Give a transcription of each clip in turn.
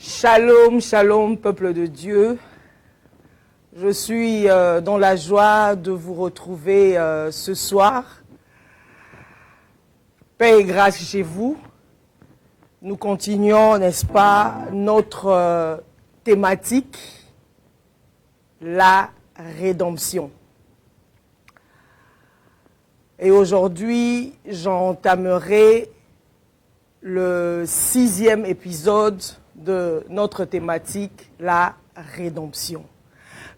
Shalom, shalom, peuple de Dieu. Je suis dans la joie de vous retrouver ce soir. Paix et grâce chez vous. Nous continuons, n'est-ce pas, notre thématique, la rédemption. Et aujourd'hui, j'entamerai le 6e épisode de notre thématique, la rédemption.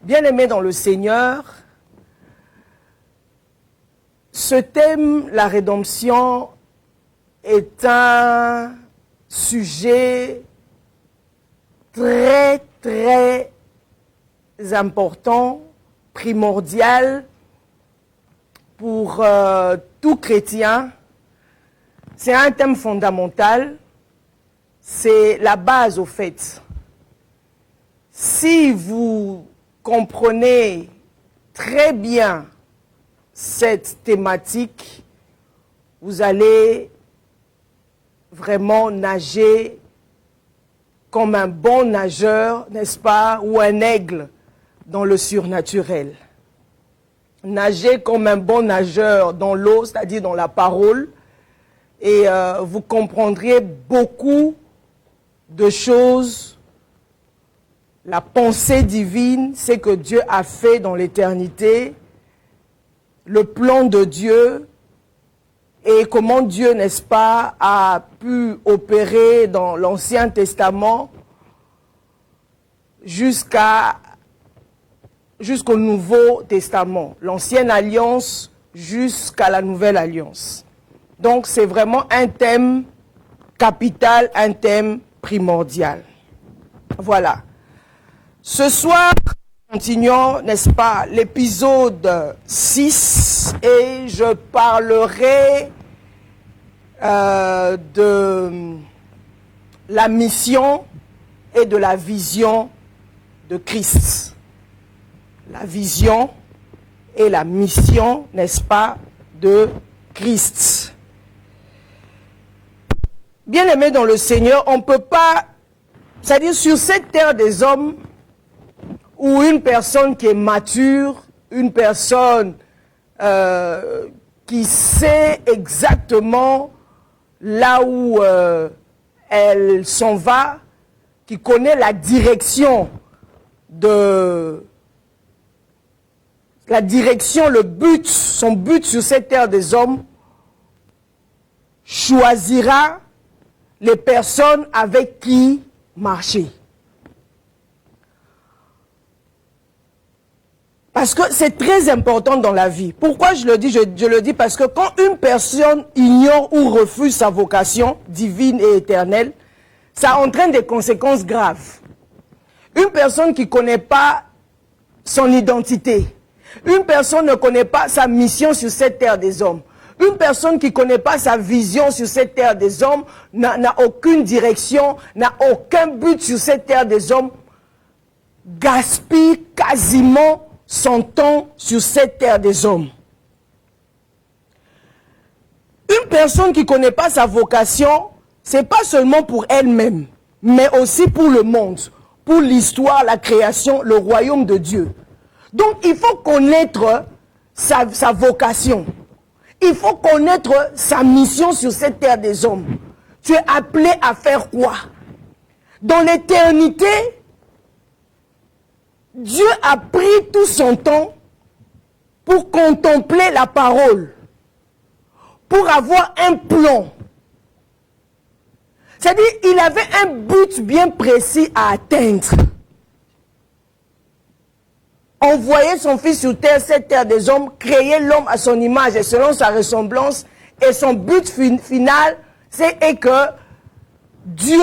Bien-aimés dans le Seigneur, ce thème, la rédemption, est un sujet très, très important, primordial pour tout chrétien. C'est un thème fondamental. C'est la base, au fait. Si vous comprenez très bien cette thématique, vous allez vraiment nager comme un bon nageur, n'est-ce pas, ou un aigle dans le surnaturel. Nager comme un bon nageur dans l'eau, c'est-à-dire dans la parole, et vous comprendrez beaucoup de choses. La pensée divine, c'est que Dieu a fait dans l'éternité, le plan de Dieu, et comment Dieu, n'est-ce pas, a pu opérer dans l'Ancien Testament jusqu'au Nouveau Testament, l'Ancienne Alliance jusqu'à la Nouvelle Alliance. Donc c'est vraiment un thème capital, un thème primordial. Voilà. Ce soir, continuons, n'est-ce pas, l'épisode 6 et je parlerai de la mission et de la vision de Christ. La vision et la mission, n'est-ce pas, de Christ. Bien-aimés dans le Seigneur, on ne peut pas, c'est-à-dire sur cette terre des hommes, où une personne qui est mature, une personne qui sait exactement là où elle s'en va, qui connaît la direction, le but, son but sur cette terre des hommes, choisira les personnes avec qui marcher. Parce que c'est très important dans la vie. Pourquoi je le dis? Je le dis parce que quand une personne ignore ou refuse sa vocation divine et éternelle, ça entraîne des conséquences graves. Une personne qui ne connaît pas son identité, une personne ne connaît pas sa mission sur cette terre des hommes, une personne qui ne connaît pas sa vision sur cette terre des hommes, n'a aucune direction, n'a aucun but sur cette terre des hommes, gaspille quasiment son temps sur cette terre des hommes. Une personne qui ne connaît pas sa vocation, ce n'est pas seulement pour elle-même, mais aussi pour le monde, pour l'histoire, la création, le royaume de Dieu. Donc il faut connaître sa vocation. Il faut connaître sa mission sur cette terre des hommes. Tu es appelé à faire quoi? Dans l'éternité, Dieu a pris tout son temps pour contempler la parole, pour avoir un plan. C'est-à-dire, il avait un but bien précis à atteindre. Envoyer son fils sur terre, cette terre des hommes, créer l'homme à son image et selon sa ressemblance, et son but final, c'est que Dieu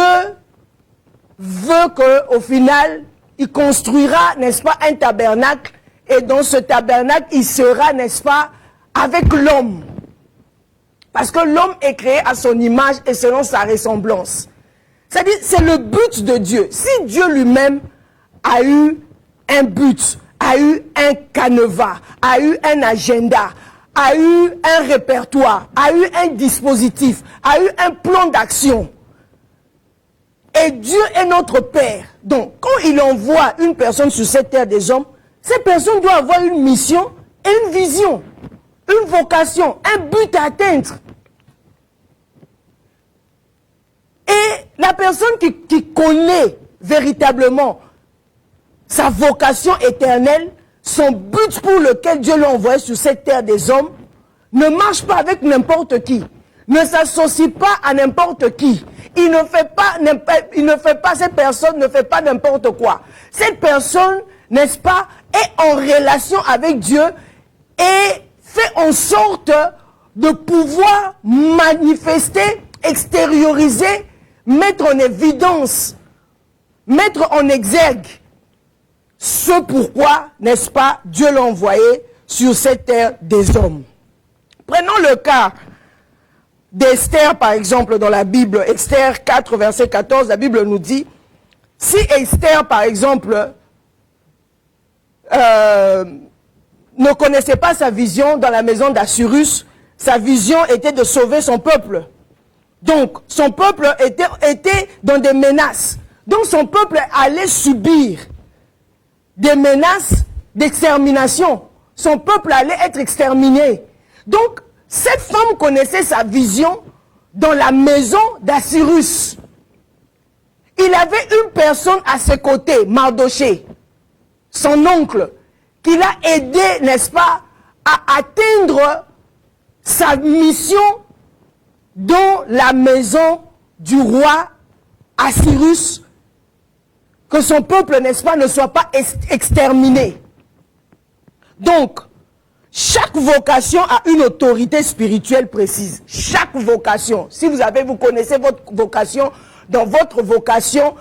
veut qu'au final, il construira, n'est-ce pas, un tabernacle, et dans ce tabernacle, il sera, n'est-ce pas, avec l'homme. Parce que l'homme est créé à son image et selon sa ressemblance. C'est-à-dire, c'est le but de Dieu. Si Dieu lui-même a eu un but, a eu un canevas, a eu un agenda, a eu un répertoire, a eu un dispositif, a eu un plan d'action, Et Dieu est notre Père. Donc, quand il envoie une personne sur cette terre des hommes, cette personne doit avoir une mission et une vision, une vocation, un but à atteindre. Et la personne qui connaît véritablement sa vocation éternelle, son but pour lequel Dieu l'a envoyé sur cette terre des hommes, ne marche pas avec n'importe qui, ne s'associe pas à n'importe qui. Il ne fait pas, cette personne ne fait pas n'importe quoi. Cette personne, n'est-ce pas, est en relation avec Dieu et fait en sorte de pouvoir manifester, extérioriser, mettre en évidence, mettre en exergue ce pourquoi, n'est-ce pas, Dieu l'a envoyé sur cette terre des hommes. Prenons le cas d'Esther, par exemple, dans la Bible. Esther 4, verset 14, la Bible nous dit, si Esther, par exemple, ne connaissait pas sa vision dans la maison d'Assyrus, sa vision était de sauver son peuple. Donc, son peuple était dans des menaces. Donc, son peuple allait subir des menaces d'extermination. Son peuple allait être exterminé. Donc, cette femme connaissait sa vision dans la maison d'Assyrus. Il avait une personne à ses côtés, Mardoché, son oncle, qui l'a aidé, n'est-ce pas, à atteindre sa mission dans la maison du roi Assyrus, que son peuple, n'est-ce pas, ne soit pas exterminé. Donc, chaque vocation a une autorité spirituelle précise. Chaque vocation. Si vous connaissez votre vocation, dans votre vocation,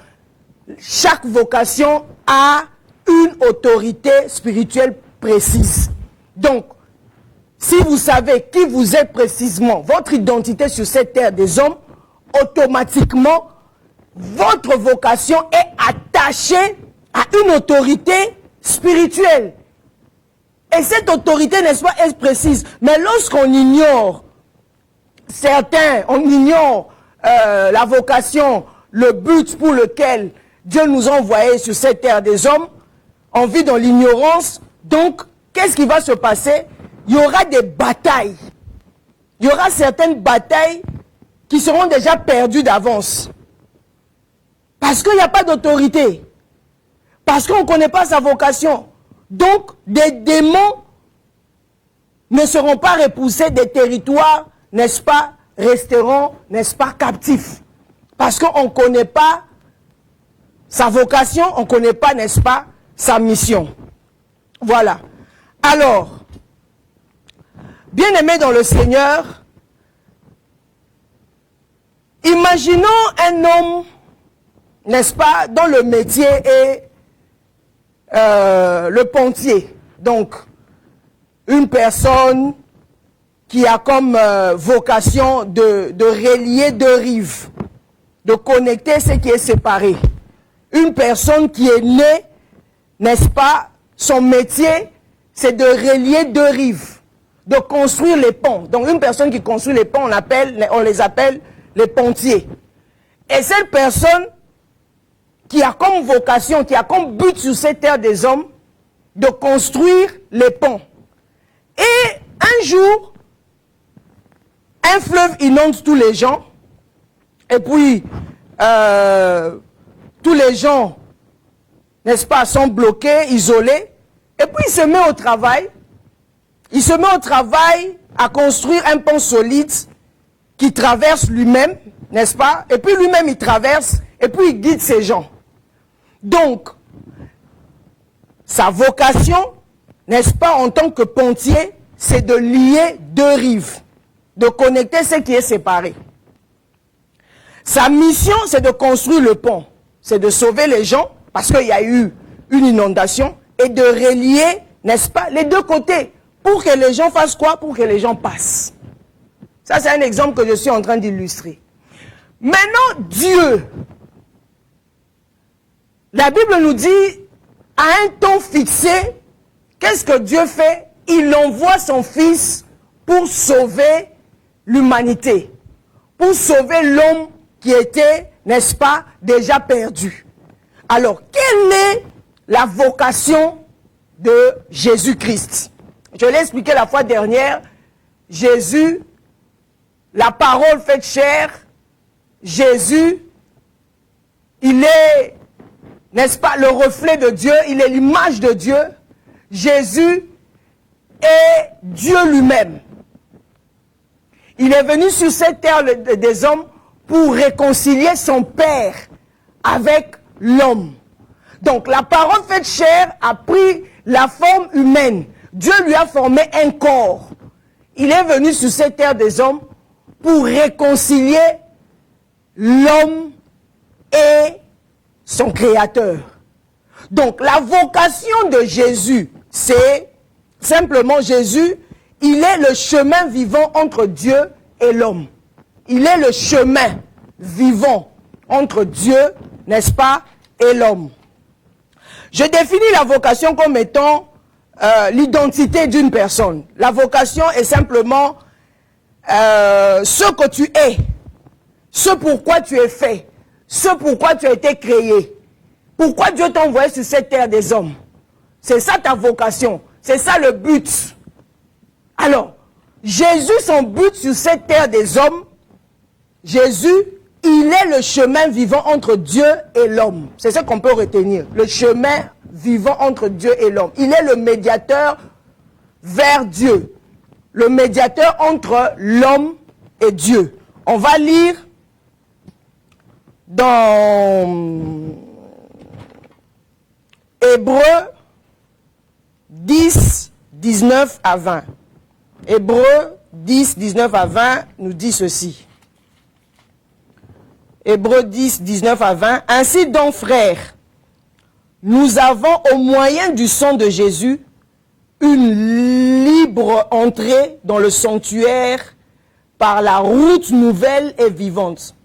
chaque vocation a une autorité spirituelle précise. Donc, si vous savez qui vous êtes précisément, votre identité sur cette terre des hommes, automatiquement, votre vocation est attachée à une autorité spirituelle. Et cette autorité, n'est-ce pas, est précise. Mais lorsqu'on ignore on ignore la vocation, le but pour lequel Dieu nous a envoyés sur cette terre des hommes, on vit dans l'ignorance. Donc, qu'est-ce qui va se passer? Il y aura des batailles. Il y aura certaines batailles qui seront déjà perdues d'avance. Parce qu'il n'y a pas d'autorité. Parce qu'on ne connaît pas sa vocation. Donc, des démons ne seront pas repoussés des territoires, n'est-ce pas, resteront, n'est-ce pas, captifs. Parce qu'on ne connaît pas sa vocation, on ne connaît pas, n'est-ce pas, sa mission. Voilà. Alors, bien-aimés dans le Seigneur, imaginons un homme, n'est-ce pas, dont le métier est le pontier. Donc, une personne qui a comme vocation de relier deux rives, de connecter ce qui est séparé. Une personne qui est née, n'est-ce pas, son métier, c'est de relier deux rives, de construire les ponts. Donc, une personne qui construit les ponts, on les appelle les pontiers. Et cette personne qui a comme vocation, qui a comme but sur cette terre des hommes, de construire les ponts. Et un jour, un fleuve inonde tous les gens, et puis tous les gens, n'est-ce pas, sont bloqués, isolés, et puis il se met au travail. Il se met au travail à construire un pont solide qui traverse lui-même, n'est-ce pas, et puis lui-même il traverse, et puis il guide ses gens. Donc, sa vocation, n'est-ce pas, en tant que pontier, c'est de lier deux rives, de connecter ce qui est séparé. Sa mission, c'est de construire le pont, c'est de sauver les gens, parce qu'il y a eu une inondation, et de relier, n'est-ce pas, les deux côtés, pour que les gens fassent quoi? Pour que les gens passent. Ça, c'est un exemple que je suis en train d'illustrer. Maintenant, Dieu, la Bible nous dit, à un temps fixé, qu'est-ce que Dieu fait? Il envoie son Fils pour sauver l'humanité, pour sauver l'homme qui était, n'est-ce pas, déjà perdu. Alors, quelle est la vocation de Jésus-Christ? Je l'ai expliqué la fois dernière. Jésus, la parole faite chair, Jésus, il est, n'est-ce pas, le reflet de Dieu, il est l'image de Dieu. Jésus est Dieu lui-même. Il est venu sur cette terre des hommes pour réconcilier son Père avec l'homme. Donc la parole faite chair a pris la forme humaine. Dieu lui a formé un corps. Il est venu sur cette terre des hommes pour réconcilier l'homme et son Créateur. Donc la vocation de Jésus, c'est simplement Jésus, il est le chemin vivant entre Dieu et l'homme. Il est le chemin vivant entre Dieu, n'est-ce pas, et l'homme. Je définis la vocation comme étant l'identité d'une personne. La vocation est simplement ce que tu es, ce pourquoi tu es fait, ce pourquoi tu as été créé. Pourquoi Dieu t'a envoyé sur cette terre des hommes? C'est ça ta vocation, c'est ça le but. Alors, Jésus, son but sur cette terre des hommes, Jésus, il est le chemin vivant entre Dieu et l'homme. C'est ce qu'on peut retenir. Le chemin vivant entre Dieu et l'homme. Il est le médiateur vers Dieu. Le médiateur entre l'homme et Dieu. On va lire dans Hébreux 10, 19 à 20. Hébreux 10, 19 à 20 nous dit ceci. Hébreux 10, 19 à 20. Ainsi donc, frères, nous avons au moyen du sang de Jésus une libre entrée dans le sanctuaire par la route nouvelle et vivante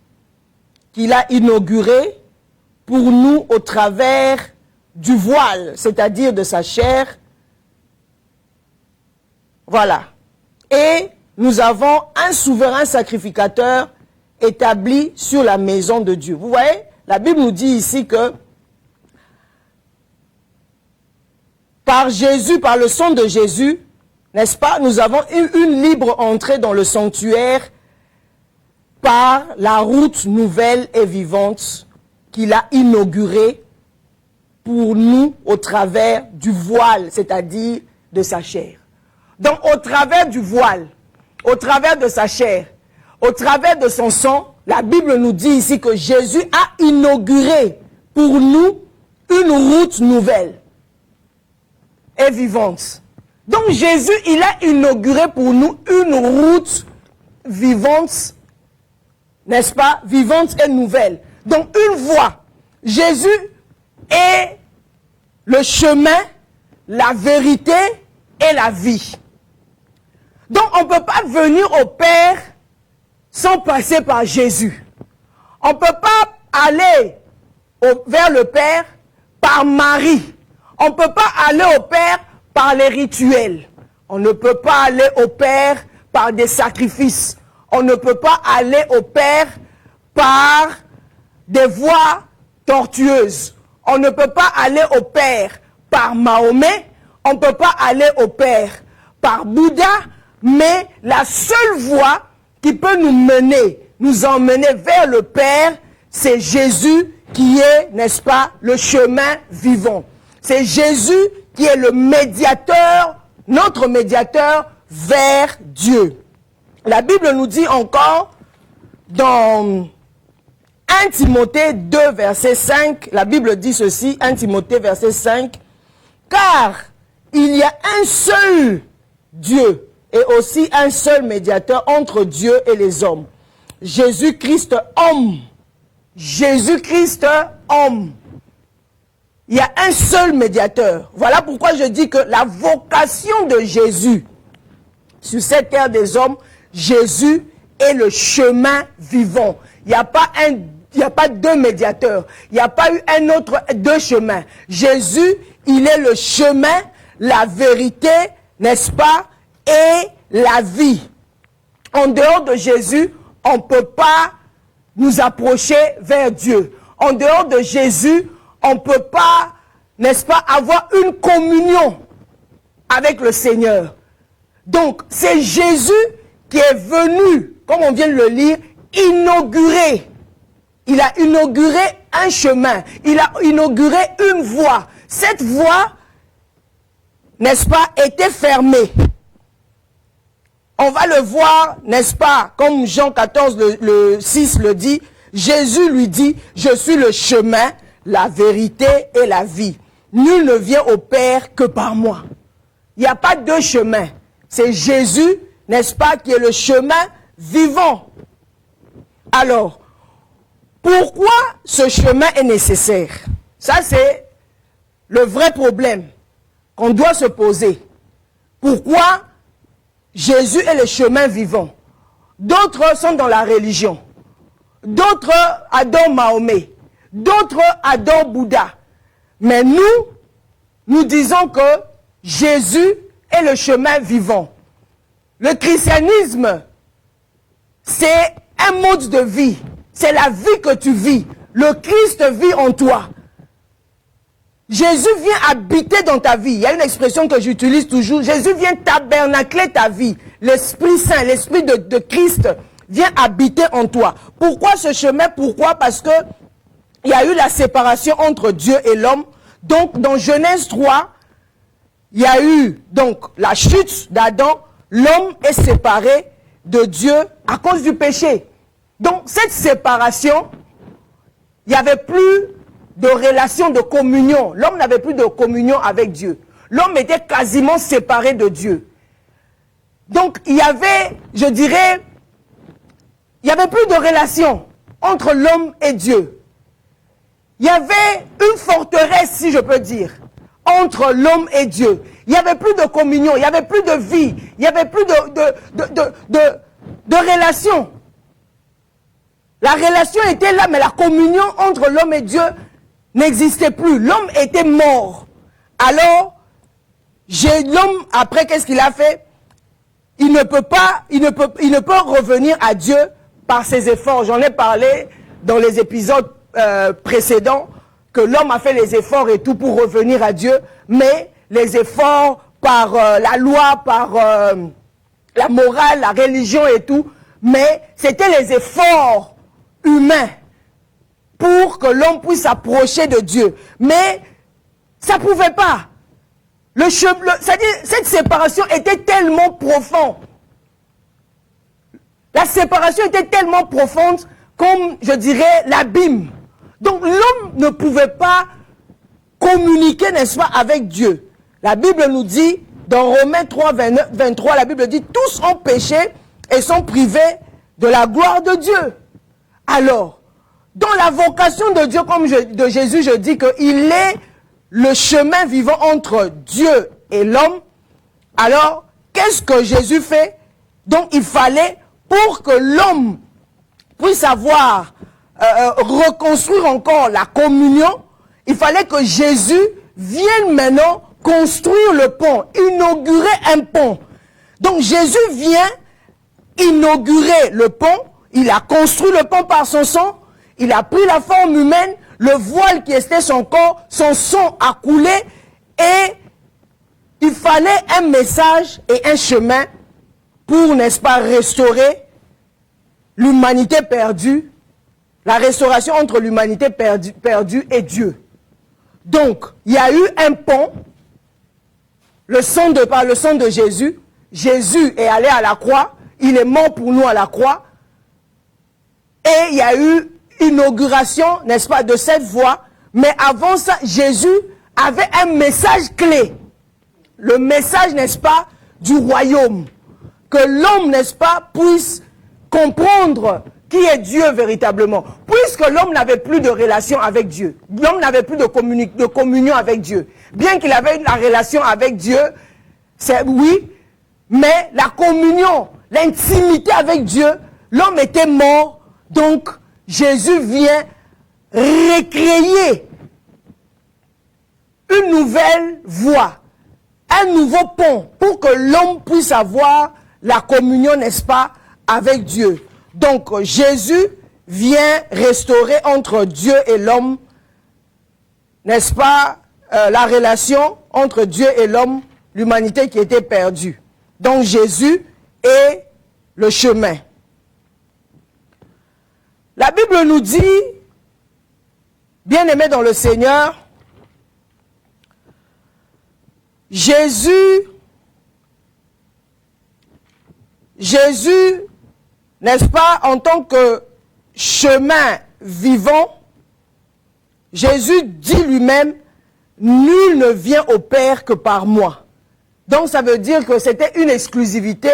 qu'il a inaugurée pour nous au travers du voile, c'est-à-dire de sa chair. Voilà. Et nous avons un souverain sacrificateur établi sur la maison de Dieu. Vous voyez, la Bible nous dit ici que par Jésus, par le sang de Jésus, n'est-ce pas, nous avons eu une libre entrée dans le sanctuaire par la route nouvelle et vivante qu'il a inaugurée pour nous au travers du voile, c'est-à-dire de sa chair. Donc au travers du voile, au travers de sa chair, au travers de son sang, la Bible nous dit ici que Jésus a inauguré pour nous une route nouvelle et vivante. Donc Jésus, il a inauguré pour nous une route vivante, n'est-ce pas, vivante et nouvelle. Donc une voie. Jésus est le chemin, la vérité et la vie. Donc on ne peut pas venir au Père sans passer par Jésus. On ne peut pas aller vers le Père par Marie. On ne peut pas aller au Père par les rituels. On ne peut pas aller au Père par des sacrifices. On ne peut pas aller au Père par des voies tortueuses. On ne peut pas aller au Père par Mahomet. On ne peut pas aller au Père par Bouddha. Mais la seule voie qui peut nous mener, nous emmener vers le Père, c'est Jésus qui est, n'est-ce pas, le chemin vivant. C'est Jésus qui est le médiateur, notre médiateur vers Dieu. La Bible nous dit encore dans 1 Timothée 2, verset 5, la Bible dit ceci, 1 Timothée, verset 5, « Car il y a un seul Dieu et aussi un seul médiateur entre Dieu et les hommes, Jésus-Christ homme. » Jésus-Christ homme. Il y a un seul médiateur. Voilà pourquoi je dis que la vocation de Jésus sur cette terre des hommes, Jésus est le chemin vivant. Il n'y a pas deux médiateurs. Il n'y a pas eu deux chemins. Jésus, il est le chemin, la vérité, n'est-ce pas, et la vie. En dehors de Jésus, on ne peut pas nous approcher vers Dieu. En dehors de Jésus, on ne peut pas, n'est-ce pas, avoir une communion avec le Seigneur. Donc, c'est Jésus qui est venu, comme on vient de le lire, inaugurer. Il a inauguré un chemin. Il a inauguré une voie. Cette voie, n'est-ce pas, était fermée. On va le voir, n'est-ce pas, comme Jean 14, le 6 le dit, Jésus lui dit, je suis le chemin, la vérité et la vie. Nul ne vient au Père que par moi. Il n'y a pas deux chemins. C'est Jésus, n'est-ce pas, qui est le chemin vivant. Alors, pourquoi ce chemin est nécessaire? Ça, c'est le vrai problème qu'on doit se poser. Pourquoi Jésus est le chemin vivant? D'autres sont dans la religion. D'autres adorent Mahomet. D'autres adorent Bouddha. Mais nous disons que Jésus est le chemin vivant. Le christianisme, c'est un mode de vie. C'est la vie que tu vis. Le Christ vit en toi. Jésus vient habiter dans ta vie. Il y a une expression que j'utilise toujours. Jésus vient tabernacler ta vie. L'Esprit Saint, l'Esprit de Christ vient habiter en toi. Pourquoi ce chemin? Pourquoi? Parce que il y a eu la séparation entre Dieu et l'homme. Donc, dans Genèse 3, il y a eu donc la chute d'Adam. L'homme est séparé de Dieu à cause du péché. Donc, cette séparation, il n'y avait plus de relation de communion. L'homme n'avait plus de communion avec Dieu. L'homme était quasiment séparé de Dieu. Donc, il y avait, je dirais, il n'y avait plus de relation entre l'homme et Dieu. Il y avait une forteresse, si je peux dire, entre l'homme et Dieu. Il n'y avait plus de communion, il n'y avait plus de vie, il n'y avait plus de relation. La relation était là, mais la communion entre l'homme et Dieu n'existait plus. L'homme était mort. Alors, l'homme, après, qu'est-ce qu'il a fait? Il ne peut revenir à Dieu par ses efforts. J'en ai parlé dans les épisodes précédents, que l'homme a fait les efforts et tout pour revenir à Dieu, mais les efforts par la loi, par la morale, la religion et tout, mais c'était les efforts humains pour que l'homme puisse s'approcher de Dieu. Mais ça ne pouvait pas. C'est-à-dire, cette séparation était tellement profonde. La séparation était tellement profonde comme, je dirais, l'abîme. Donc l'homme ne pouvait pas communiquer, n'est-ce pas, avec Dieu. La Bible nous dit, dans Romains 3, 23, la Bible dit, tous ont péché et sont privés de la gloire de Dieu. Alors, dans la vocation de Dieu, comme de Jésus, je dis qu'il est le chemin vivant entre Dieu et l'homme. Alors, qu'est-ce que Jésus fait? Donc, il fallait, pour que l'homme puisse avoir, reconstruire encore la communion, il fallait que Jésus vienne maintenant construire le pont, inaugurer un pont. Donc, Jésus vient inaugurer le pont. Il a construit le pont par son sang. Il a pris la forme humaine. Le voile qui était son corps, son sang a coulé. Et il fallait un message et un chemin pour, n'est-ce pas, restaurer l'humanité perdue. La restauration entre l'humanité perdue et Dieu. Donc, il y a eu un pont. Par le sang de Jésus. Jésus est allé à la croix. Il est mort pour nous à la croix. Et il y a eu inauguration, n'est-ce pas, de cette voie. Mais avant ça, Jésus avait un message clé. Le message, n'est-ce pas, du royaume. Que l'homme, n'est-ce pas, puisse comprendre qui est Dieu véritablement. Puisque l'homme n'avait plus de relation avec Dieu. L'homme n'avait plus de communion avec Dieu. Bien qu'il avait la relation avec Dieu, c'est oui, mais la communion, l'intimité avec Dieu, l'homme était mort. Donc, Jésus vient recréer une nouvelle voie, un nouveau pont, pour que l'homme puisse avoir la communion, n'est-ce pas, avec Dieu. Donc, Jésus vient restaurer entre Dieu et l'homme, n'est-ce pas, la relation entre Dieu et l'homme, l'humanité qui était perdue. Donc Jésus est le chemin. La Bible nous dit, bien-aimés dans le Seigneur, Jésus, n'est-ce pas, en tant que chemin vivant, Jésus dit lui-même, nul ne vient au Père que par moi. Donc ça veut dire que c'était une exclusivité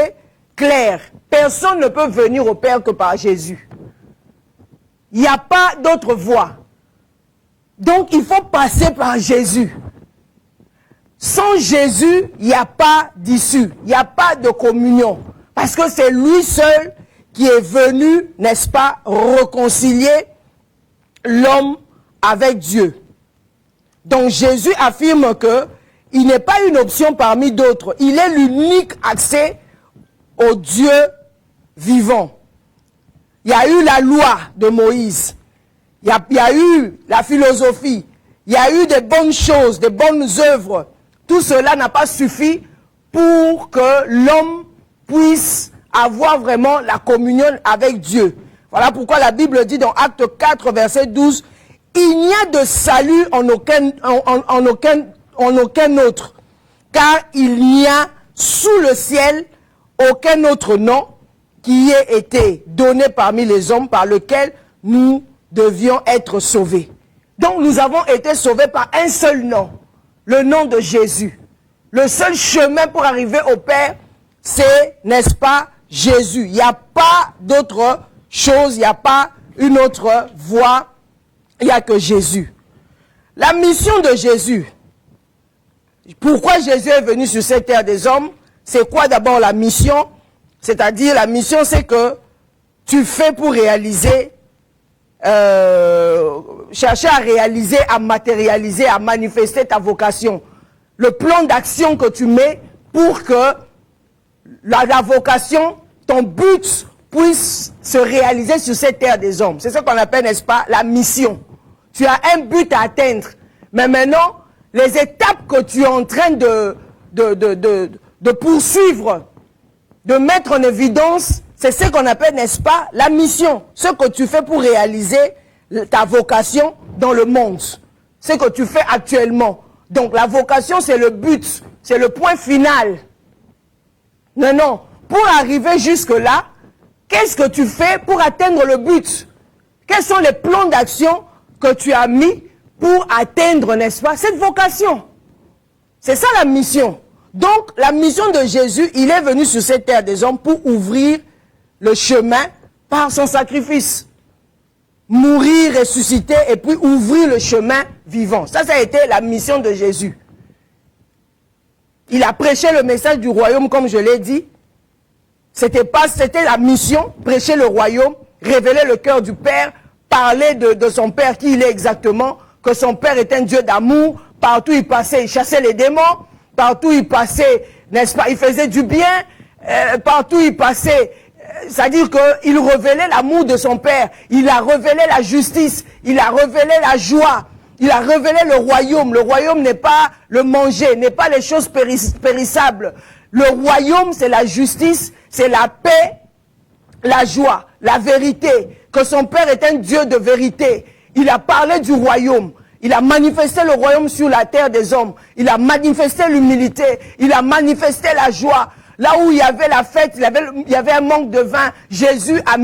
claire. Personne ne peut venir au Père que par Jésus. Il n'y a pas d'autre voie. Donc il faut passer par Jésus. Sans Jésus, il n'y a pas d'issue, il n'y a pas de communion. Parce que c'est lui seul qui est venu, n'est-ce pas, réconcilier l'homme avec Dieu. Donc Jésus affirme qu'il n'est pas une option parmi d'autres. Il est l'unique accès au Dieu vivant. Il y a eu la loi de Moïse. Il y a eu la philosophie. Il y a eu des bonnes choses, des bonnes œuvres. Tout cela n'a pas suffi pour que l'homme puisse avoir vraiment la communion avec Dieu. Voilà pourquoi la Bible dit dans Acte 4, verset 12, « Il n'y a de salut en aucun autre, car il n'y a sous le ciel aucun autre nom qui ait été donné parmi les hommes par lequel nous devions être sauvés. » Donc nous avons été sauvés par un seul nom, le nom de Jésus. Le seul chemin pour arriver au Père, c'est, n'est-ce pas, Jésus. Il n'y a pas d'autre chose, il n'y a pas une autre voie, il n'y a que Jésus. La mission de Jésus, pourquoi Jésus est venu sur cette terre des hommes, c'est quoi d'abord la mission? C'est-à-dire la mission, c'est que tu fais pour réaliser, chercher à réaliser, à matérialiser, à manifester ta vocation. Le plan d'action que tu mets pour que la vocation, ton but puisse se réaliser sur cette terre des hommes. C'est ce qu'on appelle, n'est-ce pas, la mission. Tu as un but à atteindre. Mais maintenant, les étapes que tu es en train de poursuivre, de mettre en évidence, c'est ce qu'on appelle, n'est-ce pas, la mission. Ce que tu fais pour réaliser ta vocation dans le monde. Ce que tu fais actuellement. Donc la vocation, c'est le but, c'est le point final. Non, non. Pour arriver jusque-là, qu'est-ce que tu fais pour atteindre le but? Quels sont les plans d'action que tu as mis pour atteindre, n'est-ce pas, cette vocation? C'est ça la mission. Donc la mission de Jésus, il est venu sur cette terre des hommes pour ouvrir le chemin par son sacrifice. Mourir, ressusciter et puis ouvrir le chemin vivant. Ça a été la mission de Jésus. Il a prêché le message du royaume, comme je l'ai dit. C'était la mission, prêcher le royaume, révéler le cœur du Père, parler de son Père, qui il est exactement, que son Père est un Dieu d'amour. Partout il passait, il chassait les démons. Partout il passait, n'est-ce pas, il faisait du bien. Partout il passait, c'est-à-dire qu'il révélait l'amour de son Père. Il a révélé la justice. Il a révélé la joie. Il a révélé le royaume. Le royaume n'est pas le manger, n'est pas les choses périssables. Le royaume, c'est la justice, c'est la paix, la joie, la vérité. Que son Père est un Dieu de vérité. Il a parlé du royaume. Il a manifesté le royaume sur la terre des hommes. Il a manifesté l'humilité. Il a manifesté la joie. Là où il y avait la fête, il y avait un manque de vin. Jésus a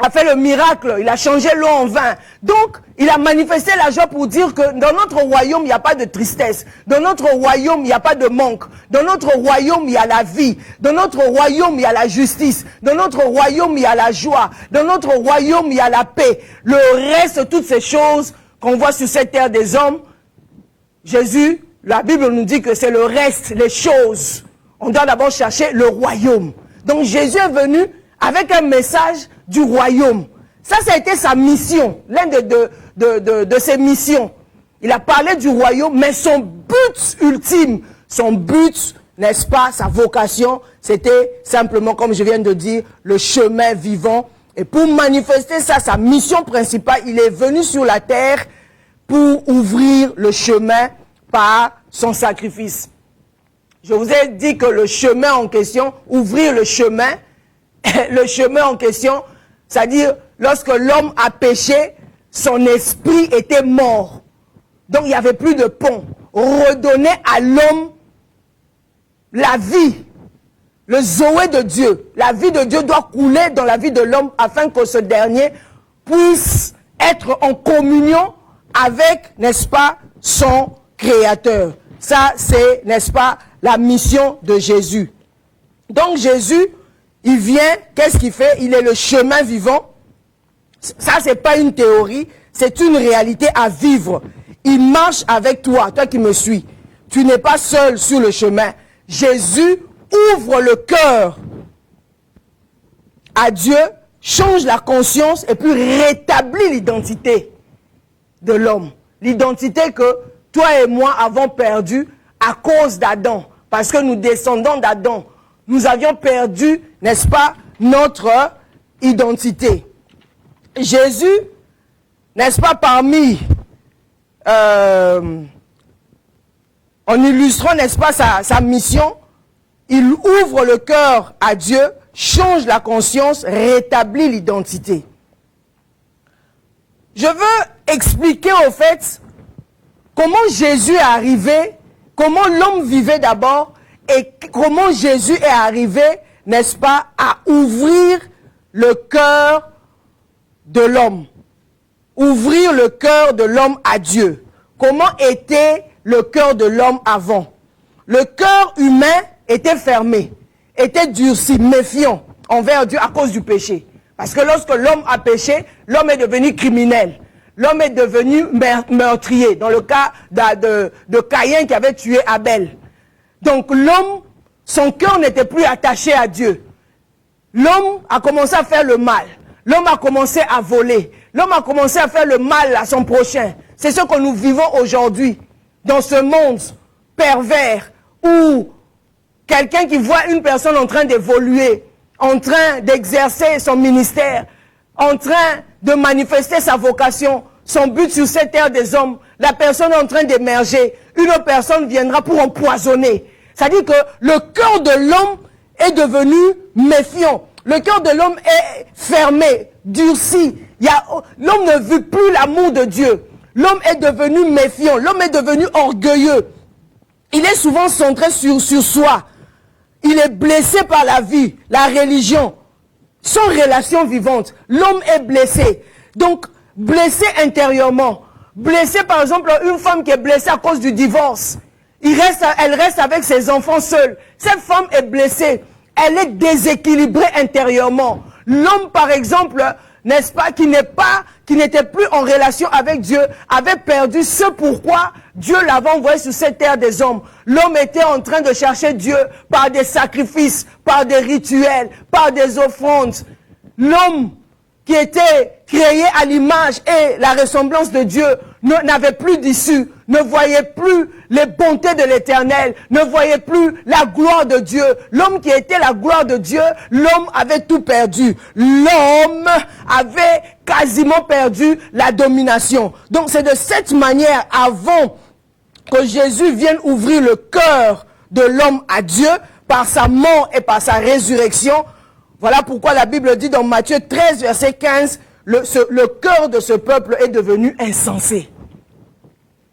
fait le miracle. Il a changé l'eau en vin. Donc, il a manifesté la joie pour dire que dans notre royaume, il n'y a pas de tristesse. Dans notre royaume, il n'y a pas de manque. Dans notre royaume, il y a la vie. Dans notre royaume, il y a la justice. Dans notre royaume, il y a la joie. Dans notre royaume, il y a la paix. Le reste, toutes ces choses qu'on voit sur cette terre des hommes, Jésus, la Bible nous dit que c'est le reste, les choses. On doit d'abord chercher le royaume. Donc Jésus est venu avec un message du royaume. Ça a été sa mission, l'une de ses missions. Il a parlé du royaume, mais son but ultime, son but, n'est-ce pas, sa vocation, c'était simplement, comme je viens de dire, le chemin vivant. Et pour manifester ça, sa mission principale, il est venu sur la terre pour ouvrir le chemin par son sacrifice. Je vous ai dit que le chemin en question, ouvrir le chemin en question, c'est-à-dire lorsque l'homme a péché, son esprit était mort. Donc il n'y avait plus de pont. Redonner à l'homme la vie, le Zoé de Dieu. La vie de Dieu doit couler dans la vie de l'homme afin que ce dernier puisse être en communion avec, n'est-ce pas, son Créateur. Ça, c'est, n'est-ce pas, la mission de Jésus. Donc Jésus, il vient, qu'est-ce qu'il fait? Il est le chemin vivant. Ça, c'est pas une théorie, c'est une réalité à vivre. Il marche avec toi, toi qui me suis. Tu n'es pas seul sur le chemin. Jésus ouvre le cœur à Dieu, change la conscience et puis rétablit l'identité de l'homme. L'identité que toi et moi avons perdue à cause d'Adam. Parce que nous descendons d'Adam. Nous avions perdu, n'est-ce pas, notre identité. Jésus, n'est-ce pas, parmi, en illustrant, n'est-ce pas, sa mission, il ouvre le cœur à Dieu, change la conscience, rétablit l'identité. Je veux expliquer au fait comment Jésus est arrivé, comment l'homme vivait d'abord et comment Jésus est arrivé, n'est-ce pas, à ouvrir le cœur de l'homme. Ouvrir le cœur de l'homme à Dieu. Comment était le cœur de l'homme avant? Le cœur humain était fermé, était durci, méfiant envers Dieu à cause du péché. Parce que lorsque l'homme a péché, l'homme est devenu criminel. L'homme est devenu meurtrier, dans le cas de Caïn qui avait tué Abel. Donc l'homme, son cœur n'était plus attaché à Dieu. L'homme a commencé à faire le mal. L'homme a commencé à voler. L'homme a commencé à faire le mal à son prochain. C'est ce que nous vivons aujourd'hui, dans ce monde pervers, où quelqu'un qui voit une personne en train d'évoluer, en train d'exercer son ministère, en train de manifester sa vocation, son but sur cette terre des hommes, la personne est en train d'émerger, une autre personne viendra pour empoisonner. C'est-à-dire que le cœur de l'homme est devenu méfiant. Le cœur de l'homme est fermé, durci. L'homme ne veut plus l'amour de Dieu. L'homme est devenu méfiant. L'homme est devenu orgueilleux. Il est souvent centré sur soi. Il est blessé par la vie, la religion, sans relation vivante. L'homme est blessé. Donc, blessé intérieurement. Blessé, par exemple, une femme qui est blessée à cause du divorce. Elle reste avec ses enfants seule. Cette femme est blessée. Elle est déséquilibrée intérieurement. L'homme, par exemple, n'est-ce pas, qui n'était plus en relation avec Dieu, avait perdu ce pourquoi Dieu l'avait envoyé sur cette terre des hommes. L'homme était en train de chercher Dieu par des sacrifices, par des rituels, par des offrandes. L'homme qui était créé à l'image et la ressemblance de Dieu n'avait plus d'issue, ne voyait plus les bontés de l'Éternel, ne voyait plus la gloire de Dieu. L'homme qui était la gloire de Dieu, l'homme avait tout perdu. L'homme avait quasiment perdu la domination. Donc c'est de cette manière, avant que Jésus vienne ouvrir le cœur de l'homme à Dieu, par sa mort et par sa résurrection. Voilà pourquoi la Bible dit dans Matthieu 13, verset 15, le cœur de ce peuple est devenu insensé.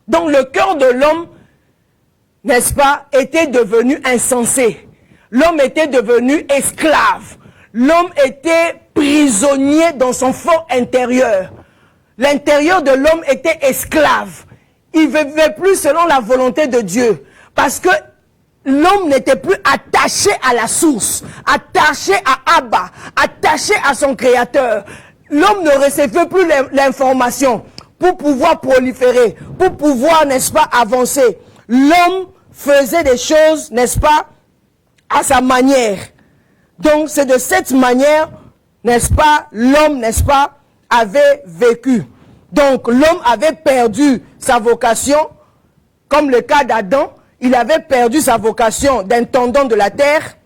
Donc le cœur de l'homme, n'est-ce pas, était devenu insensé. L'homme était devenu esclave. L'homme était prisonnier dans son fort intérieur. L'intérieur de l'homme était esclave. Il ne vivait plus selon la volonté de Dieu. Parce que l'homme n'était plus attaché à la source, attaché à Abba, attaché à son Créateur. L'homme ne recevait plus l'information pour pouvoir proliférer, pour pouvoir, n'est-ce pas, avancer. L'homme faisait des choses, n'est-ce pas, à sa manière. Donc c'est de cette manière, n'est-ce pas, l'homme, n'est-ce pas, avait vécu. Donc l'homme avait perdu sa vocation, comme le cas d'Adam. il avait perdu sa vocation d'intendant de la terre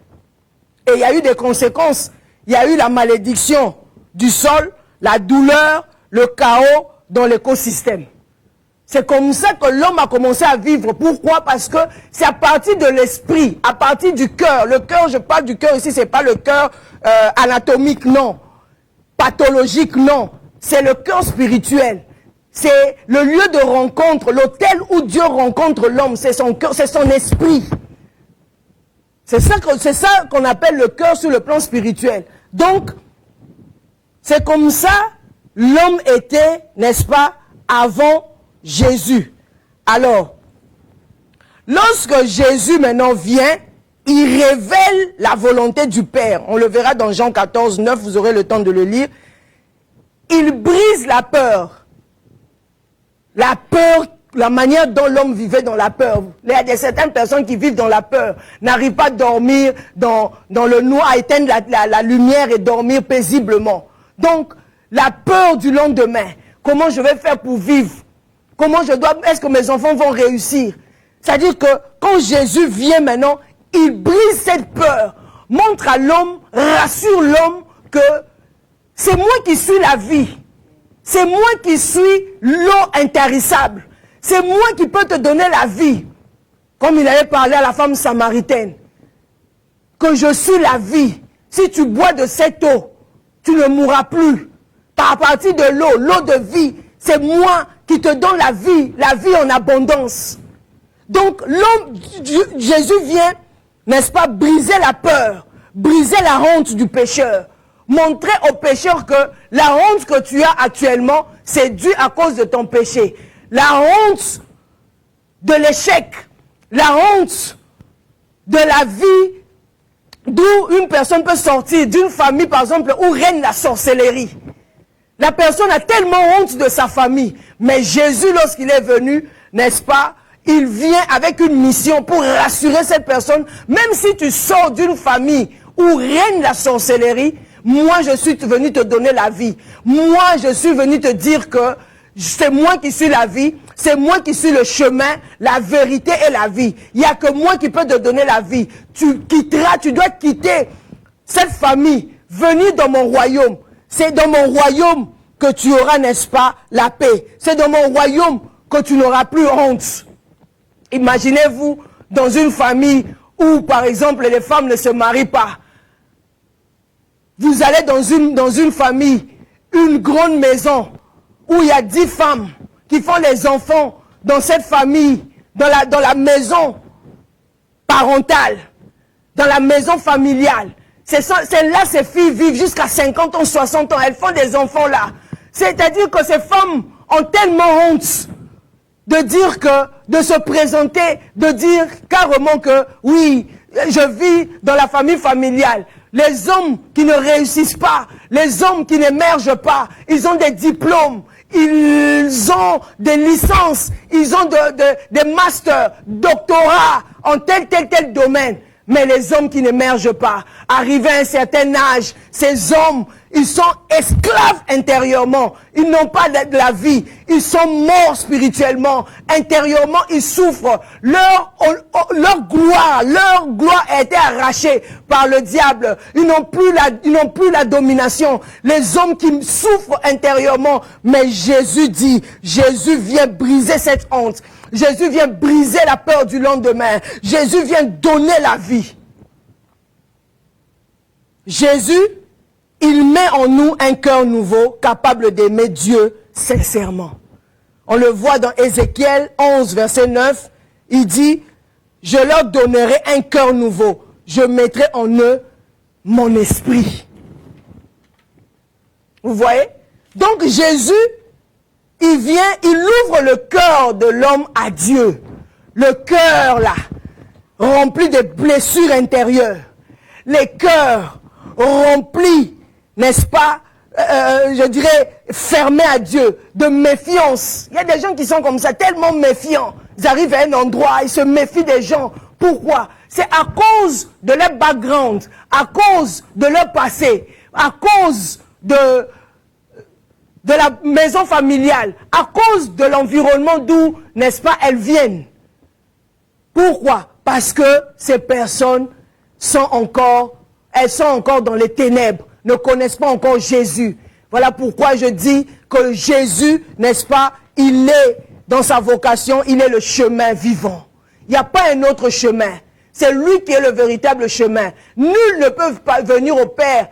et il y a eu des conséquences. Il y a eu la malédiction du sol, la douleur, le chaos dans l'écosystème. C'est comme ça que l'homme a commencé à vivre. Pourquoi? Parce que c'est à partir de l'esprit, à partir du cœur. Le cœur, je parle du cœur ici, c'est pas le cœur anatomique, non. Pathologique, non. C'est le cœur spirituel. C'est le lieu de rencontre, l'hôtel où Dieu rencontre l'homme. C'est son cœur, c'est son esprit. C'est ça qu'on appelle le cœur sur le plan spirituel. Donc, c'est comme ça l'homme était, n'est-ce pas, avant Jésus. Alors, lorsque Jésus maintenant vient, il révèle la volonté du Père. On le verra dans Jean 14, 9, vous aurez le temps de le lire. Il brise la peur. La peur, la manière dont l'homme vivait dans la peur. Il y a certaines personnes qui vivent dans la peur, n'arrivent pas à dormir dans le noir, à éteindre la lumière et dormir paisiblement. Donc, la peur du lendemain. Comment je vais faire pour vivre? Comment je dois, est-ce que mes enfants vont réussir? C'est-à-dire que quand Jésus vient maintenant, il brise cette peur, montre à l'homme, rassure l'homme que c'est moi qui suis la vie. C'est moi qui suis l'eau intarissable. C'est moi qui peux te donner la vie. Comme il avait parlé à la femme samaritaine. Que je suis la vie. Si tu bois de cette eau, tu ne mourras plus. Par partir de l'eau de vie, c'est moi qui te donne la vie en abondance. Donc l'homme, Jésus vient, n'est-ce pas, briser la peur, briser la honte du pécheur. Montrer au pécheur que la honte que tu as actuellement, c'est dû à cause de ton péché. La honte de l'échec, la honte de la vie d'où une personne peut sortir, d'une famille par exemple où règne la sorcellerie. La personne a tellement honte de sa famille. Mais Jésus, lorsqu'il est venu, n'est-ce pas, il vient avec une mission pour rassurer cette personne. Même si tu sors d'une famille où règne la sorcellerie, moi je suis venu te donner la vie. Moi je suis venu te dire que c'est moi qui suis la vie, c'est moi qui suis le chemin, la vérité et la vie. Il n'y a que moi qui peux te donner la vie. Tu dois quitter cette famille, venir dans mon royaume. C'est dans mon royaume que tu auras, n'est-ce pas, la paix. C'est dans mon royaume que tu n'auras plus honte. Imaginez-vous dans une famille où, par exemple, les femmes ne se marient pas. Vous allez dans une famille, une grande maison, où il y a 10 femmes qui font les enfants dans cette famille, dans la maison parentale, dans la maison familiale. C'est là ces filles vivent jusqu'à 50 ans, 60 ans. Elles font des enfants là. C'est-à-dire que ces femmes ont tellement honte de dire que, de se présenter, de dire carrément que, oui, je vis dans la famille familiale. Les hommes qui ne réussissent pas, les hommes qui n'émergent pas, ils ont des diplômes, ils ont des licences, ils ont des masters, doctorats en tel domaine. Mais les hommes qui n'émergent pas, arrivés à un certain âge, ces hommes, ils sont esclaves intérieurement. Ils n'ont pas de la vie. Ils sont morts spirituellement. Intérieurement, ils souffrent. Leur gloire a été arrachée par le diable. Ils n'ont plus la domination. Les hommes qui souffrent intérieurement. Mais Jésus dit, Jésus vient briser cette honte. Jésus vient briser la peur du lendemain. Jésus vient donner la vie. Jésus, il met en nous un cœur nouveau, capable d'aimer Dieu sincèrement. On le voit dans Ézéchiel 11, verset 9. Il dit, je leur donnerai un cœur nouveau. Je mettrai en eux mon esprit. Vous voyez? Donc Jésus, il vient, il ouvre le cœur de l'homme à Dieu. Le cœur là, rempli de blessures intérieures. Les cœurs remplis, n'est-ce pas, je dirais, fermés à Dieu, de méfiance. Il y a des gens qui sont comme ça, tellement méfiants. Ils arrivent à un endroit, ils se méfient des gens. Pourquoi? C'est à cause de leur background, à cause de leur passé, à cause de la maison familiale, à cause de l'environnement d'où, n'est-ce pas, elles viennent. Pourquoi? Parce que ces personnes elles sont encore dans les ténèbres, ne connaissent pas encore Jésus. Voilà pourquoi je dis que Jésus, n'est-ce pas, il est dans sa vocation, il est le chemin vivant. Il n'y a pas un autre chemin. C'est lui qui est le véritable chemin. Nul ne peut pas venir au Père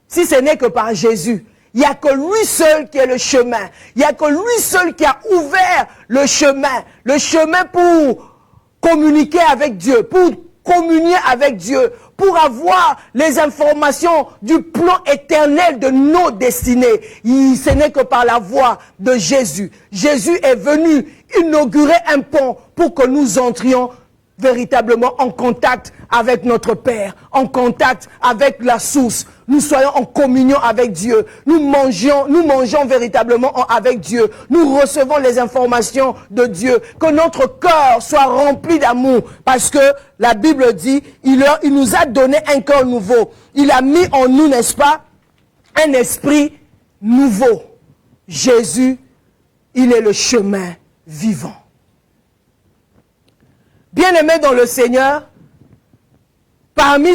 si ce n'est que par Jésus. Il n'y a que lui seul qui est le chemin. Il n'y a que lui seul qui a ouvert le chemin pour communiquer avec Dieu, pour communier avec Dieu, pour avoir les informations du plan éternel de nos destinées. Ce n'est que par la voie de Jésus. Jésus est venu inaugurer un pont pour que nous entrions véritablement en contact avec notre Père, en contact avec la source. Nous soyons en communion avec Dieu. Nous mangeons véritablement avec Dieu. Nous recevons les informations de Dieu. Que notre cœur soit rempli d'amour. Parce que la Bible dit, il nous a donné un cœur nouveau. Il a mis en nous, n'est-ce pas, un esprit nouveau. Jésus, il est le chemin vivant. Bien-aimés dans le Seigneur, parmi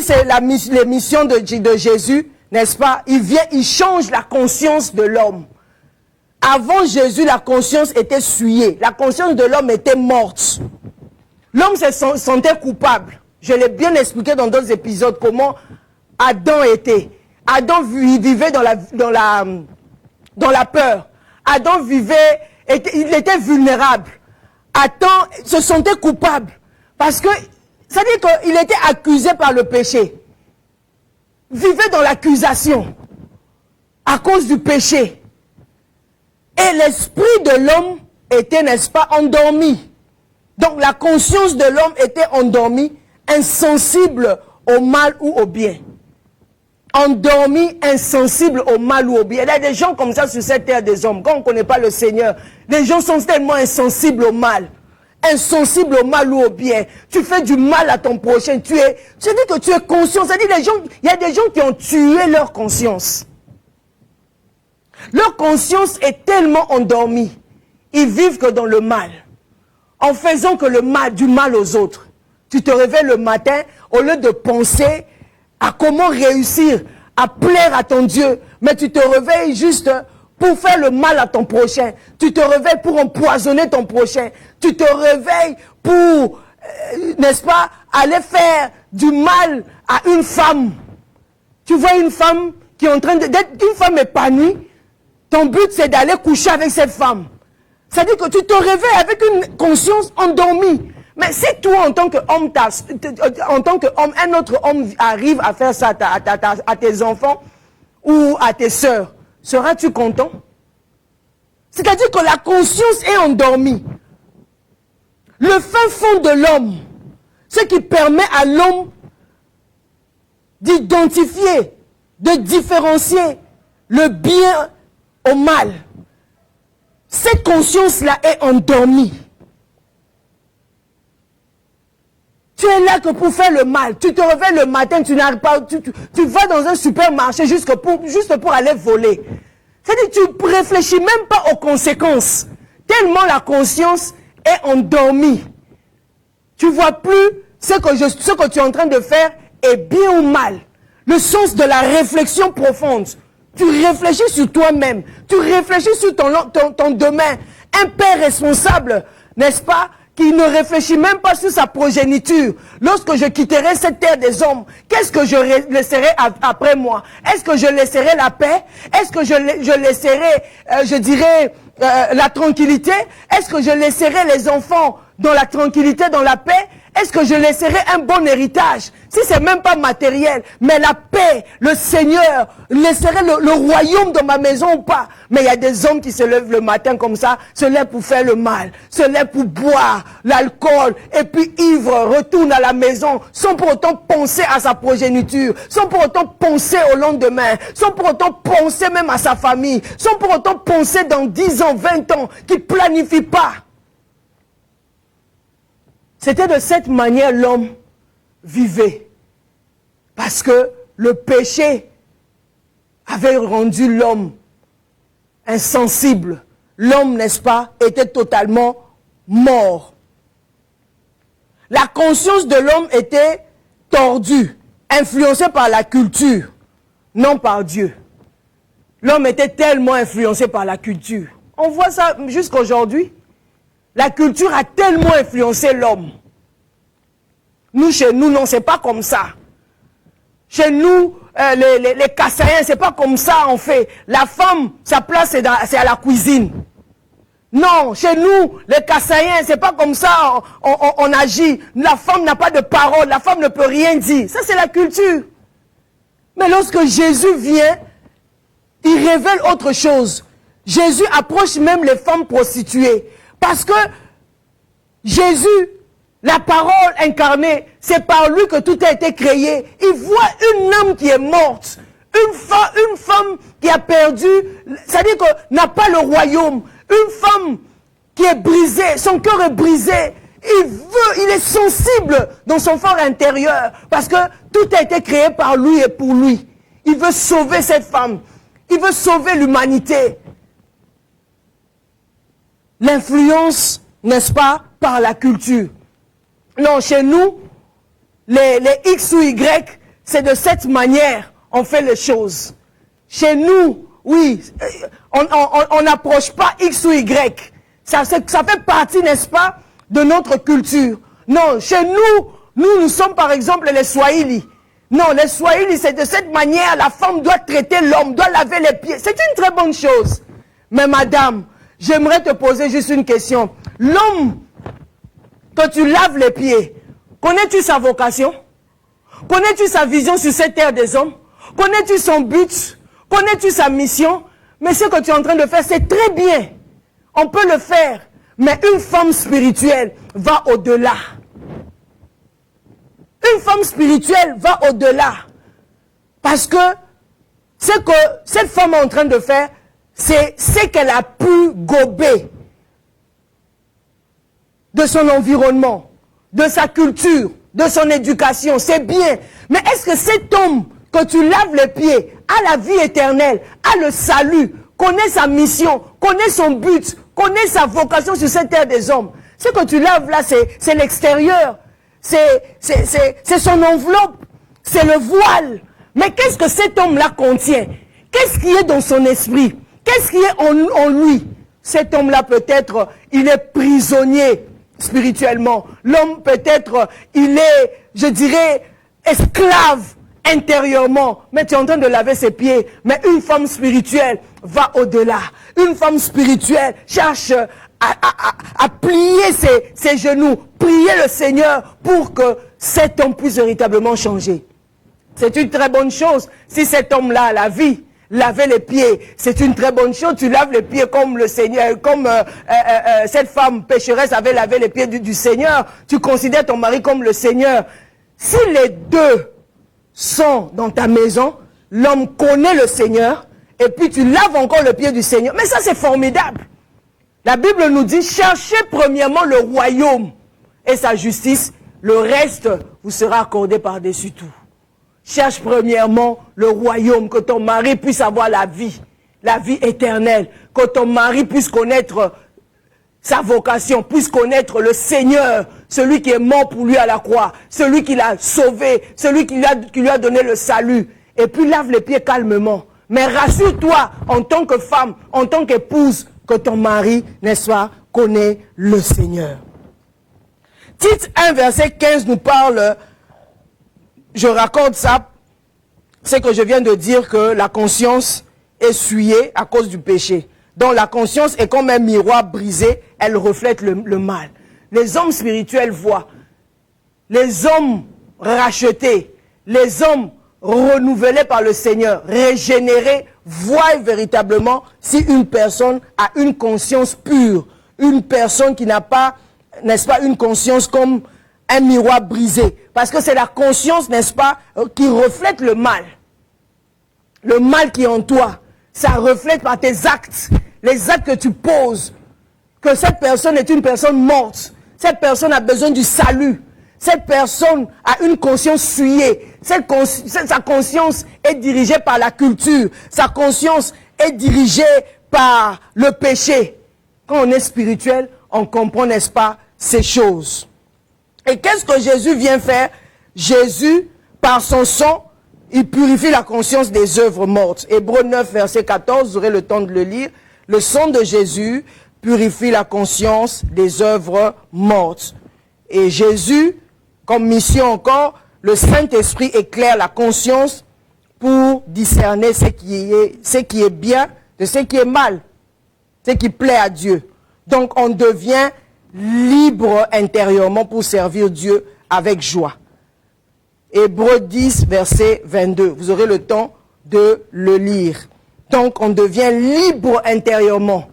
les missions de Jésus, n'est-ce pas, il change la conscience de l'homme. Avant Jésus, la conscience était souillée. La conscience de l'homme était morte. L'homme se sentait coupable. Je l'ai bien expliqué dans d'autres épisodes comment Adam était. Adam vivait dans la peur. Adam il était vulnérable. Adam se sentait coupable. Parce que, ça dit qu'il était accusé par le péché. Vivait dans l'accusation. À cause du péché. Et l'esprit de l'homme était, n'est-ce pas, endormi. Donc la conscience de l'homme était endormie, insensible au mal ou au bien. Endormi, insensible au mal ou au bien. Il y a des gens comme ça sur cette terre des hommes. Quand on ne connaît pas le Seigneur, les gens sont tellement insensibles au mal. Insensible au mal ou au bien. Tu fais du mal à ton prochain. Tu dis que tu es conscient. Ça dit il y a des gens qui ont tué leur conscience. Leur conscience est tellement endormie. Ils vivent que dans le mal. En faisant que du mal aux autres. Tu te réveilles le matin, au lieu de penser à comment réussir à plaire à ton Dieu, mais tu te réveilles juste pour faire le mal à ton prochain. Tu te réveilles pour empoisonner ton prochain. Tu te réveilles pour, n'est-ce pas, aller faire du mal à une femme. Tu vois une femme qui est en train d'être une femme épanouie. Ton but, c'est d'aller coucher avec cette femme. C'est-à-dire que tu te réveilles avec une conscience endormie. Mais si toi, en tant qu'homme, un autre homme arrive à faire ça à tes enfants ou à tes sœurs, seras-tu content? C'est-à-dire que la conscience est endormie. Le fin fond de l'homme, ce qui permet à l'homme d'identifier, de différencier le bien au mal. Cette conscience-là est endormie. Tu es là que pour faire le mal. Tu te réveilles le matin, tu n'arrives pas, tu vas dans un supermarché juste pour aller voler. C'est-à-dire que tu ne réfléchis même pas aux conséquences. Tellement la conscience est endormie. Tu ne vois plus ce que tu es en train de faire est bien ou mal. Le sens de la réflexion profonde. Tu réfléchis sur toi-même. Tu réfléchis sur ton domaine. Un père responsable, n'est-ce pas, qui ne réfléchit même pas sur sa progéniture. Lorsque je quitterai cette terre des hommes, qu'est-ce que je laisserai après moi? Est-ce que je laisserai la paix? Est-ce que je laisserai, la tranquillité? Est-ce que je laisserai les enfants dans la tranquillité, dans la paix? Est-ce que je laisserai un bon héritage? Si c'est même pas matériel, mais la paix, le Seigneur, laisserai le royaume dans ma maison ou pas? Mais il y a des hommes qui se lèvent le matin comme ça, se lèvent pour faire le mal, se lèvent pour boire l'alcool, et puis ivre, retourne à la maison, sans pour autant penser à sa progéniture, sans pour autant penser au lendemain, sans pour autant penser même à sa famille, sans pour autant penser dans 10 ans, 20 ans, qui planifie pas. C'était de cette manière l'homme vivait. Parce que le péché avait rendu l'homme insensible. L'homme, n'est-ce pas, était totalement mort. la conscience de l'homme était tordue, influencée par la culture, non par Dieu. L'homme était tellement influencé par la culture. On voit ça jusqu'à aujourd'hui. La culture a tellement influencé l'homme. Nous, chez nous, non, c'est pas comme ça. Chez nous, les Kassaïens, c'est pas comme ça on fait. La femme, sa place, c'est à la cuisine. Non, chez nous, les Kassaïens, c'est pas comme ça on agit. La femme n'a pas de parole, la femme ne peut rien dire. Ça, c'est la culture. Mais lorsque Jésus vient, il révèle autre chose. Jésus approche même les femmes prostituées. Parce que Jésus, la parole incarnée, c'est par lui que tout a été créé. Il voit une âme qui est morte. Une femme qui a perdu, c'est-à-dire que n'a pas le royaume. Une femme qui est brisée, son cœur est brisé. Il est sensible dans son fort intérieur. Parce que tout a été créé par lui et pour lui. Il veut sauver cette femme. Il veut sauver l'humanité. L'influence, n'est-ce pas, par la culture. Non, chez nous, les X ou Y, c'est de cette manière on fait les choses. Chez nous, oui, on n'approche pas X ou Y. Ça fait partie, n'est-ce pas, de notre culture. Non, chez nous sommes par exemple les Swahili. Non, les Swahili, c'est de cette manière, la femme doit traiter l'homme, doit laver les pieds. C'est une très bonne chose. Mais madame, j'aimerais te poser juste une question. L'homme, quand tu laves les pieds, connais-tu sa vocation? Connais-tu sa vision sur cette terre des hommes? Connais-tu son but? Connais-tu sa mission? Mais ce que tu es en train de faire, c'est très bien. On peut le faire. Mais une femme spirituelle va au-delà. Une femme spirituelle va au-delà. Parce que ce que cette femme est en train de faire, c'est ce qu'elle a pu gober de son environnement, de sa culture, de son éducation. C'est bien. Mais est-ce que cet homme que tu laves les pieds a la vie éternelle, a le salut, connaît sa mission, connaît son but, connaît sa vocation sur cette terre des hommes? Ce que tu laves là, c'est l'extérieur. C'est son enveloppe. C'est le voile. Mais qu'est-ce que cet homme-là contient? Qu'est-ce qui est dans son esprit? Qu'est-ce qui est en lui? Cet homme-là, peut-être, il est prisonnier spirituellement. L'homme, peut-être, il est, je dirais, esclave intérieurement. Mais tu es en train de laver ses pieds. Mais une femme spirituelle va au-delà. Une femme spirituelle cherche à plier ses genoux, prier le Seigneur pour que cet homme puisse véritablement changer. C'est une très bonne chose. Si cet homme-là a la vie, laver les pieds, c'est une très bonne chose. Tu laves les pieds comme le Seigneur, comme cette femme pécheresse avait lavé les pieds du Seigneur. Tu considères ton mari comme le Seigneur. Si les deux sont dans ta maison, l'homme connaît le Seigneur, et puis tu laves encore le pied du Seigneur. Mais ça, c'est formidable. La Bible nous dit, cherchez premièrement le royaume et sa justice, le reste vous sera accordé par-dessus tout. Cherche premièrement le royaume, que ton mari puisse avoir la vie éternelle, que ton mari puisse connaître sa vocation, puisse connaître le Seigneur, celui qui est mort pour lui à la croix, celui qui l'a sauvé, celui qui lui a donné le salut. Et puis lave les pieds calmement. Mais rassure-toi, en tant que femme, en tant qu'épouse, que ton mari, n'est-ce pas, connaît le Seigneur. Tite 1, verset 15 nous parle, je raccorde ça, c'est que je viens de dire que la conscience est souillée à cause du péché. Donc la conscience est comme un miroir brisé, elle reflète le mal. Les hommes spirituels voient, les hommes rachetés, les hommes renouvelés par le Seigneur, régénérés, voient véritablement si une personne a une conscience pure, une personne qui n'a pas, n'est-ce pas, une conscience comme un miroir brisé. Parce que c'est la conscience, n'est-ce pas, qui reflète le mal. Le mal qui est en toi, ça reflète par tes actes, les actes que tu poses, que cette personne est une personne morte, cette personne a besoin du salut. Cette personne a une conscience souillée. Sa conscience est dirigée par la culture. Sa conscience est dirigée par le péché. Quand on est spirituel, on comprend, n'est-ce pas, ces choses. Et qu'est-ce que Jésus vient faire? Jésus, par son sang, il purifie la conscience des œuvres mortes. Hébreux 9, verset 14, vous aurez le temps de le lire. Le sang de Jésus purifie la conscience des œuvres mortes. Et Jésus, comme mission encore, le Saint-Esprit éclaire la conscience pour discerner ce qui est bien de ce qui est mal, ce qui plaît à Dieu. Donc on devient libre intérieurement pour servir Dieu avec joie. Hébreux 10, verset 22. Vous aurez le temps de le lire. Donc on devient libre intérieurement.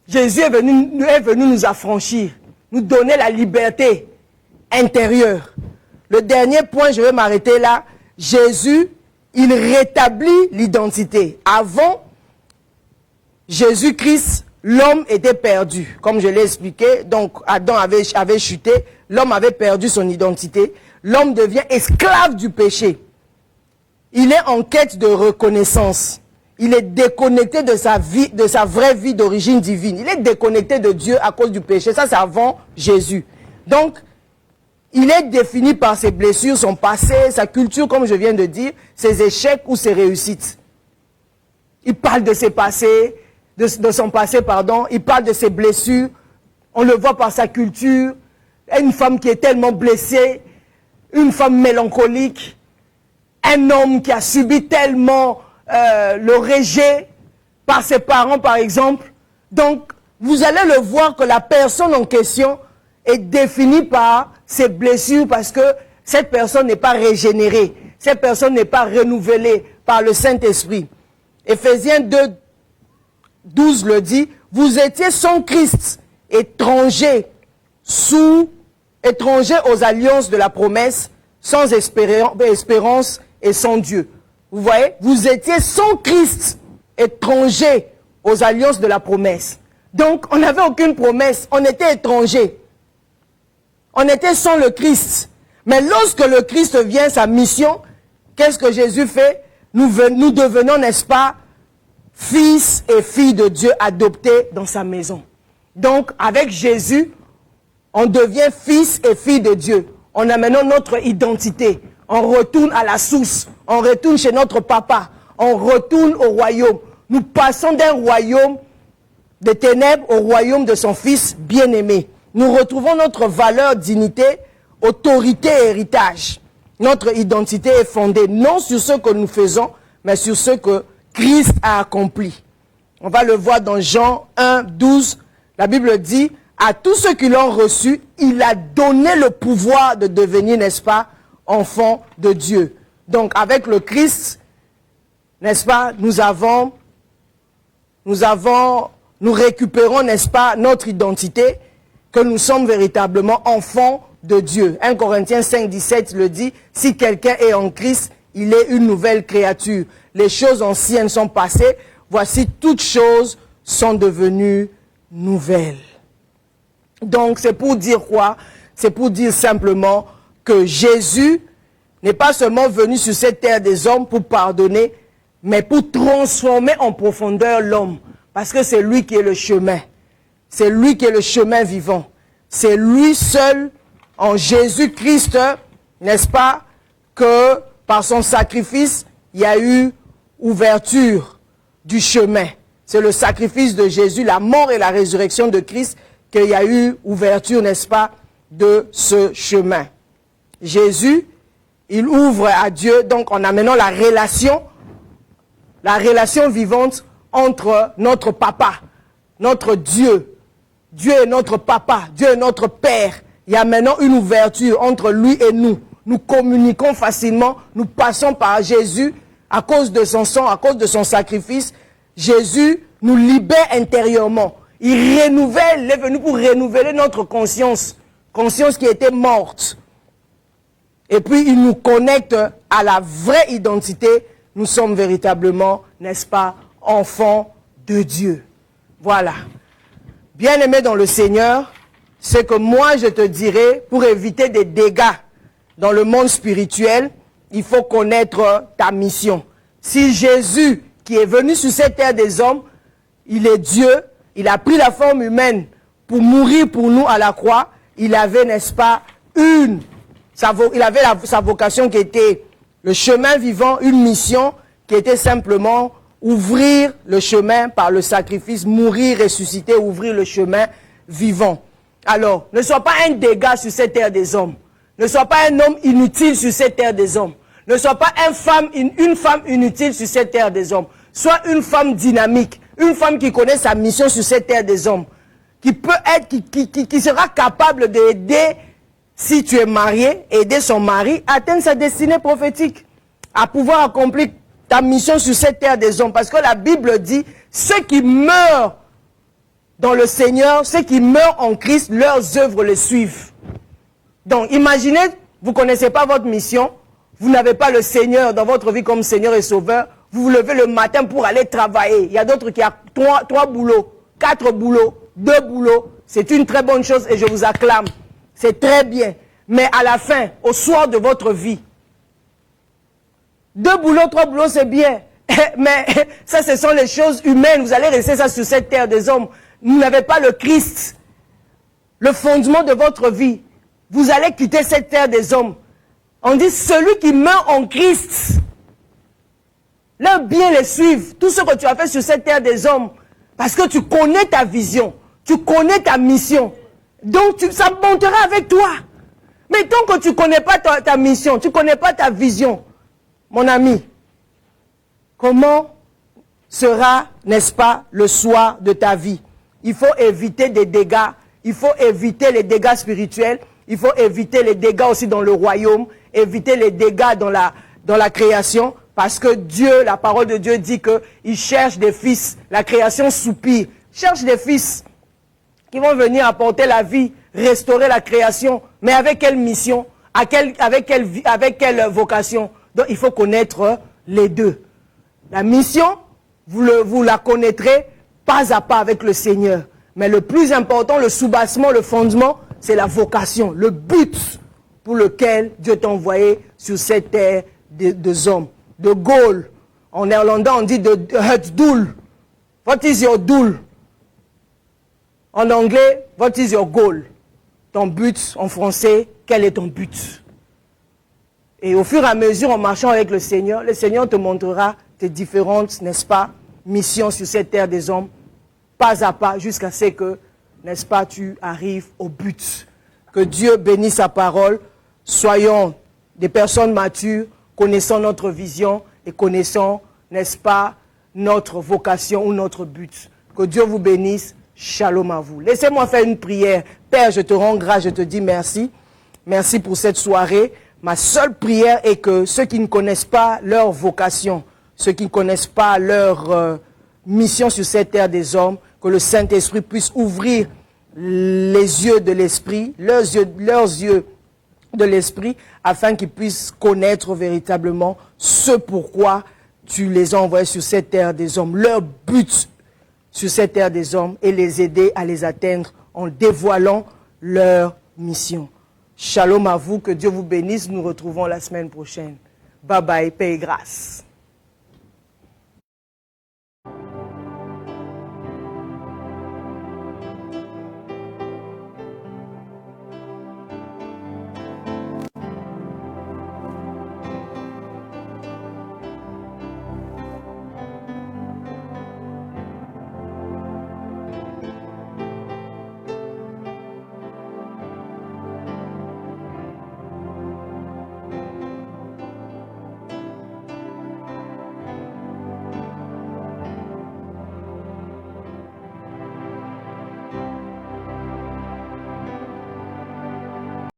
Jésus est venu nous affranchir, nous donner la liberté intérieure. Le dernier point, je vais m'arrêter là. Jésus, il rétablit l'identité. Avant Jésus-Christ, l'homme était perdu, comme je l'ai expliqué. Donc Adam avait chuté, l'homme avait perdu son identité. L'homme devient esclave du péché. Il est en quête de reconnaissance. Il est déconnecté de sa vie, de sa vraie vie d'origine divine. Il est déconnecté de Dieu à cause du péché. Ça, c'est avant Jésus. Donc, il est défini par ses blessures, son passé, sa culture, comme je viens de dire, ses échecs ou ses réussites. Il parle de ses passés, de son passé, pardon. Il parle de ses blessures. On le voit par sa culture. Une femme qui est tellement blessée, une femme mélancolique, un homme qui a subi tellement le rejet par ses parents, par exemple. Donc, vous allez le voir que la personne en question est définie par ses blessures parce que cette personne n'est pas régénérée. Cette personne n'est pas renouvelée par le Saint-Esprit. Éphésiens 2, 12 le dit, vous étiez sans Christ, étrangers aux alliances de la promesse, sans espérance et sans Dieu. Vous voyez, vous étiez sans Christ, étrangers aux alliances de la promesse. Donc, on n'avait aucune promesse, on était étrangers. On était sans le Christ. Mais lorsque le Christ vient, sa mission, qu'est-ce que Jésus fait? Nous devenons, n'est-ce pas, fils et filles de Dieu adoptés dans sa maison. Donc, avec Jésus, on devient fils et filles de Dieu. On a maintenant notre identité. On retourne à la source. On retourne chez notre papa. On retourne au royaume. Nous passons d'un royaume de ténèbres au royaume de son Fils bien-aimé. Nous retrouvons notre valeur, dignité, autorité et héritage. Notre identité est fondée non sur ce que nous faisons, mais sur ce que Christ a accompli. On va le voir dans Jean 1, 12. La Bible dit, à tous ceux qui l'ont reçu, il a donné le pouvoir de devenir, n'est-ce pas, enfants de Dieu. Donc avec le Christ, n'est-ce pas, nous récupérons, n'est-ce pas, notre identité, que nous sommes véritablement enfants de Dieu. 1 Corinthiens 5, 17 le dit, si quelqu'un est en Christ, il est une nouvelle créature. Les choses anciennes sont passées, voici toutes choses sont devenues nouvelles. Donc c'est pour dire quoi? C'est pour dire simplement que Jésus n'est pas seulement venu sur cette terre des hommes pour pardonner, mais pour transformer en profondeur l'homme. Parce que c'est lui qui est le chemin. C'est lui qui est le chemin vivant. C'est lui seul, en Jésus-Christ, n'est-ce pas, que par son sacrifice, il y a eu ouverture du chemin. C'est le sacrifice de Jésus, la mort et la résurrection de Christ, qu'il y a eu ouverture, n'est-ce pas, de ce chemin. Jésus, il ouvre à Dieu, donc en amenant la relation vivante entre notre papa, notre Dieu. Dieu est notre papa, Dieu est notre père. Il y a maintenant une ouverture entre lui et nous. Nous communiquons facilement, nous passons par Jésus à cause de son sang, à cause de son sacrifice. Jésus nous libère intérieurement. Il est venu pour renouveler notre conscience qui était morte. Et puis il nous connecte à la vraie identité. Nous sommes véritablement, n'est-ce pas, enfants de Dieu. Voilà. Bien-aimé dans le Seigneur, c'est que moi je te dirais, pour éviter des dégâts dans le monde spirituel, il faut connaître ta mission. Si Jésus, qui est venu sur cette terre des hommes, il est Dieu, il a pris la forme humaine pour mourir pour nous à la croix, il avait, n'est-ce pas, sa vocation qui était le chemin vivant, une mission qui était simplement ouvrir le chemin par le sacrifice, mourir, ressusciter, ouvrir le chemin vivant. Alors, ne sois pas un dégât sur cette terre des hommes. Ne sois pas un homme inutile sur cette terre des hommes. Ne sois pas une femme inutile sur cette terre des hommes. Sois une femme dynamique, une femme qui connaît sa mission sur cette terre des hommes, qui peut être, qui sera capable d'aider, si tu es marié, aider son mari à atteindre sa destinée prophétique, à pouvoir accomplir ta mission sur cette terre des hommes. Parce que la Bible dit, ceux qui meurent dans le Seigneur, ceux qui meurent en Christ, leurs œuvres les suivent. Donc, imaginez, vous ne connaissez pas votre mission, vous n'avez pas le Seigneur dans votre vie comme Seigneur et Sauveur, vous vous levez le matin pour aller travailler. Il y a d'autres qui ont 3 boulots, 4 boulots, 2 boulots. C'est une très bonne chose et je vous acclame. C'est très bien. Mais à la fin, au soir de votre vie, 2 boulots, 3 boulots, c'est bien. Mais ça, ce sont les choses humaines. Vous allez rester ça sur cette terre des hommes. Vous n'avez pas le Christ, le fondement de votre vie. Vous allez quitter cette terre des hommes. On dit, celui qui meurt en Christ, leurs biens les suivent. Tout ce que tu as fait sur cette terre des hommes, parce que tu connais ta vision, tu connais ta mission. Donc, ça montera avec toi. Mais tant que tu ne connais pas ta mission, tu ne connais pas ta vision, mon ami, comment sera, n'est-ce pas, le soir de ta vie? Il faut éviter des dégâts, il faut éviter les dégâts spirituels, il faut éviter les dégâts aussi dans le royaume, éviter les dégâts dans la création, parce que Dieu, la parole de Dieu dit qu'il cherche des fils, la création soupire, cherche des fils qui vont venir apporter la vie, restaurer la création, mais avec quelle mission, avec quelle vocation? Donc il faut connaître les deux. La mission, vous la connaîtrez pas à pas avec le Seigneur. Mais le plus important, le soubassement, le fondement, c'est la vocation, le but pour lequel Dieu t'a envoyé sur cette terre des hommes. De Gaulle, en néerlandais on dit de het doel. What is your doel? En anglais, what is your goal? Ton but, en français, quel est ton but? Et au fur et à mesure, en marchant avec le Seigneur te montrera tes différentes, n'est-ce pas, missions sur cette terre des hommes, pas à pas, jusqu'à ce que, n'est-ce pas, tu arrives au but. Que Dieu bénisse sa parole. Soyons des personnes matures, connaissant notre vision et connaissant, n'est-ce pas, notre vocation ou notre but. Que Dieu vous bénisse. Shalom à vous. Laissez-moi faire une prière. Père, je te rends grâce, je te dis merci. Merci pour cette soirée. Ma seule prière est que ceux qui ne connaissent pas leur vocation, ceux qui ne connaissent pas leur mission sur cette terre des hommes, que le Saint-Esprit puisse ouvrir les yeux de l'Esprit, leurs yeux de l'Esprit, afin qu'ils puissent connaître véritablement ce pourquoi tu les as envoyés sur cette terre des hommes, leur but sur cette terre des hommes, et les aider à les atteindre en dévoilant leur mission. Shalom à vous, que Dieu vous bénisse. Nous nous retrouvons la semaine prochaine. Bye bye, paix et grâce.